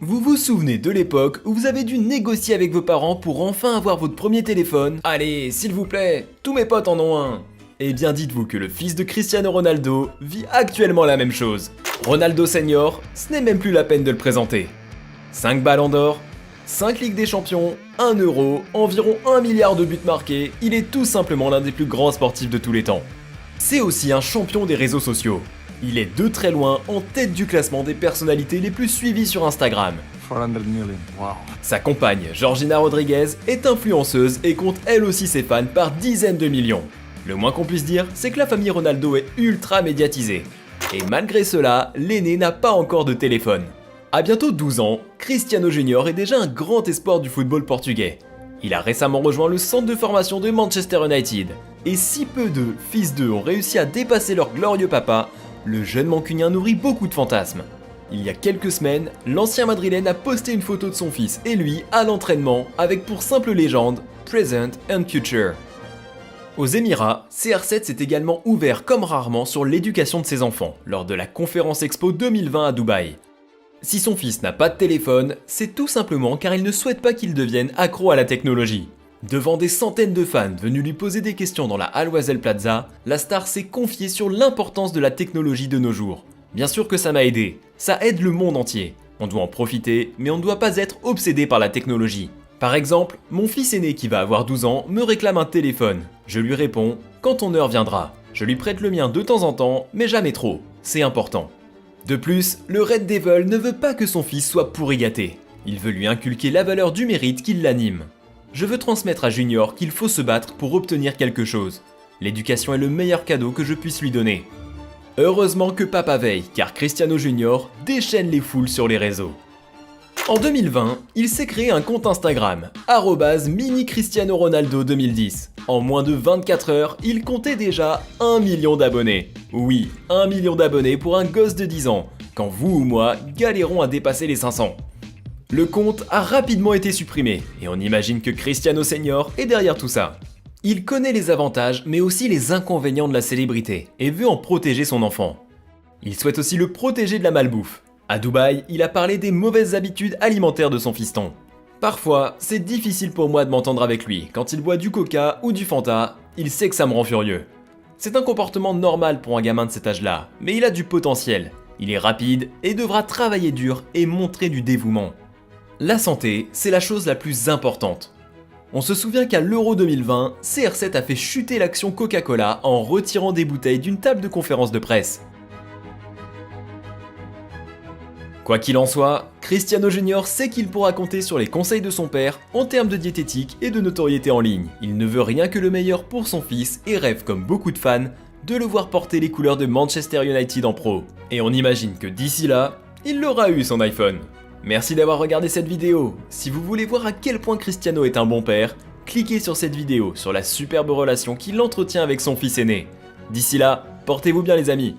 Vous vous souvenez de l'époque où vous avez dû négocier avec vos parents pour enfin avoir votre premier téléphone? Allez, s'il vous plaît, tous mes potes en ont un. Eh bien dites-vous que le fils de Cristiano Ronaldo vit actuellement la même chose. Ronaldo Senior, ce n'est même plus la peine de le présenter. 5 ballons d'or, 5 Ligues des Champions, 1 euro, environ 1 milliard de buts marqués, il est tout simplement l'un des plus grands sportifs de tous les temps. C'est aussi un champion des réseaux sociaux. Il est de très loin en tête du classement des personnalités les plus suivies sur Instagram. 400 million, wow. Sa compagne, Georgina Rodriguez, est influenceuse et compte elle aussi ses fans par dizaines de millions. Le moins qu'on puisse dire, c'est que la famille Ronaldo est ultra médiatisée. Et malgré cela, l'aîné n'a pas encore de téléphone. À bientôt 12 ans, Cristiano Junior est déjà un grand espoir du football portugais. Il a récemment rejoint le centre de formation de Manchester United. Et si peu de fils d'eux ont réussi à dépasser leur glorieux papa, le jeune mancunien nourrit beaucoup de fantasmes. Il y a quelques semaines, l'ancien madrilène a posté une photo de son fils et lui à l'entraînement avec pour simple légende « Present and Future ». Aux Émirats, CR7 s'est également ouvert comme rarement sur l'éducation de ses enfants lors de la conférence Expo 2020 à Dubaï. Si son fils n'a pas de téléphone, c'est tout simplement car il ne souhaite pas qu'il devienne accro à la technologie. Devant des centaines de fans venus lui poser des questions dans la Al-Wasel Plaza, la star s'est confiée sur l'importance de la technologie de nos jours. Bien sûr que ça m'a aidé, ça aide le monde entier. On doit en profiter, mais on ne doit pas être obsédé par la technologie. Par exemple, mon fils aîné qui va avoir 12 ans me réclame un téléphone. Je lui réponds « quand ton heure viendra ». Je lui prête le mien de temps en temps, mais jamais trop, c'est important. De plus, le Red Devil ne veut pas que son fils soit pourri gâté. Il veut lui inculquer la valeur du mérite qui l'anime. Je veux transmettre à Junior qu'il faut se battre pour obtenir quelque chose. L'éducation est le meilleur cadeau que je puisse lui donner. Heureusement que papa veille, car Cristiano Junior déchaîne les foules sur les réseaux. En 2020, il s'est créé un compte Instagram, @mini-Cristiano-Ronaldo 2010. En moins de 24 heures, il comptait déjà 1 million d'abonnés. Oui, 1 million d'abonnés pour un gosse de 10 ans, quand vous ou moi galérons à dépasser les 500. Le compte a rapidement été supprimé, et on imagine que Cristiano Senior est derrière tout ça. Il connaît les avantages, mais aussi les inconvénients de la célébrité, et veut en protéger son enfant. Il souhaite aussi le protéger de la malbouffe. À Dubaï, il a parlé des mauvaises habitudes alimentaires de son fiston. Parfois, c'est difficile pour moi de m'entendre avec lui. Quand il boit du coca ou du Fanta, il sait que ça me rend furieux. C'est un comportement normal pour un gamin de cet âge-là, mais il a du potentiel. Il est rapide et devra travailler dur et montrer du dévouement. La santé, c'est la chose la plus importante. On se souvient qu'à l'Euro 2020, CR7 a fait chuter l'action Coca-Cola en retirant des bouteilles d'une table de conférence de presse. Quoi qu'il en soit, Cristiano Junior sait qu'il pourra compter sur les conseils de son père en termes de diététique et de notoriété en ligne. Il ne veut rien que le meilleur pour son fils et rêve, comme beaucoup de fans, de le voir porter les couleurs de Manchester United en pro. Et on imagine que d'ici là, il aura eu son iPhone. Merci d'avoir regardé cette vidéo. Si vous voulez voir à quel point Cristiano est un bon père, cliquez sur cette vidéo sur la superbe relation qu'il entretient avec son fils aîné. D'ici là, portez-vous bien les amis.